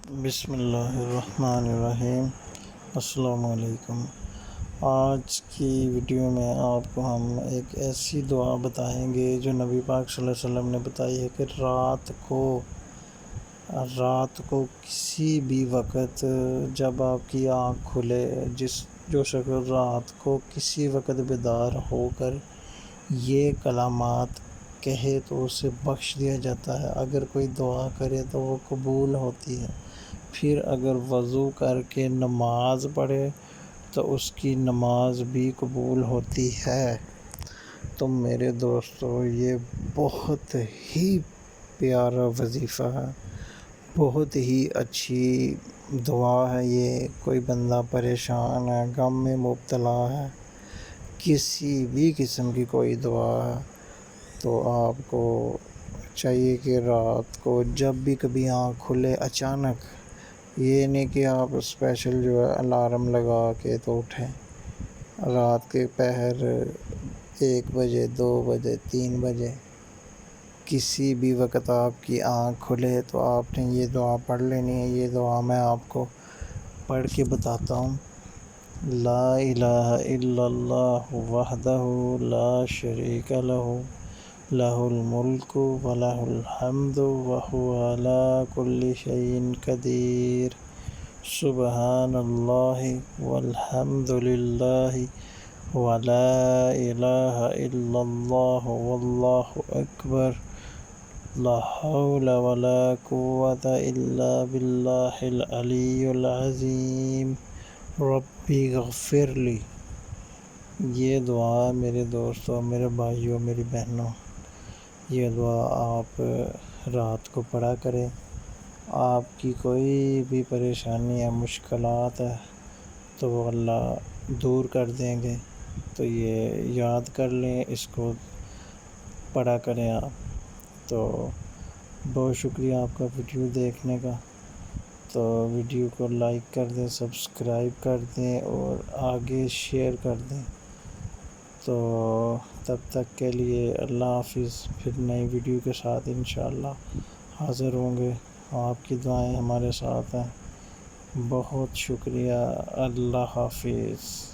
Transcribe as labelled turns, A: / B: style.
A: بسم اللہ الرحمن الرحیم۔ السلام علیکم۔ آج کی ویڈیو میں آپ کو ہم ایک ایسی دعا بتائیں گے جو نبی پاک صلی اللہ علیہ وسلم نے بتائی ہے کہ رات کو کسی بھی وقت جب آپ کی آنکھ کھلے، جو شخص رات کو کسی وقت بیدار ہو کر یہ کلمات کہے تو اسے بخش دیا جاتا ہے۔ اگر کوئی دعا کرے تو وہ قبول ہوتی ہے۔ پھر اگر وضو کر کے نماز پڑھے تو اس کی نماز بھی قبول ہوتی ہے۔ تو میرے دوستو، یہ بہت ہی پیارا وظیفہ ہے، بہت ہی اچھی دعا ہے۔ یہ کوئی بندہ پریشان ہے، غم میں مبتلا ہے، کسی بھی قسم کی کوئی دعا ہے، تو آپ کو چاہیے کہ رات کو جب بھی کبھی آنکھ کھلے اچانک، یہ نہیں کہ آپ اسپیشل جو ہے الارم لگا کے تو اٹھیں، رات کے پہر 1 بجے 2 بجے 3 بجے کسی بھی وقت آپ کی آنکھ کھلے تو آپ نے یہ دعا پڑھ لینی ہے۔ یہ دعا میں آپ کو پڑھ کے بتاتا ہوں۔ لا الہ الا اللہ وحدہ لا شریک لہ لہ الملک ولہ الحمد وہو علی کل شیء قدیر، سبحان اللہ والحمد للہ ولا الہ الا اللہ واللہ اکبر، لا حول ولا قوة الا باللہ العلی العظیم، ربی اغفر لی۔ یہ دعا میرے دوستوں، میرے بھائیوں، میری بہنوں، یہ دعا آپ رات کو پڑھا کریں۔ آپ کی کوئی بھی پریشانی یا مشکلات ہے تو وہ اللہ دور کر دیں گے۔ تو یہ یاد کر لیں، اس کو پڑھا کریں آپ۔ تو بہت شکریہ آپ کا ویڈیو دیکھنے کا۔ تو ویڈیو کو لائک کر دیں، سبسکرائب کر دیں اور آگے شیئر کر دیں۔ تو تب تک کے لیے اللہ حافظ۔ پھر نئی ویڈیو کے ساتھ انشاءاللہ حاضر ہوں گے۔ آپ کی دعائیں ہمارے ساتھ ہیں۔ بہت شکریہ۔ اللہ حافظ۔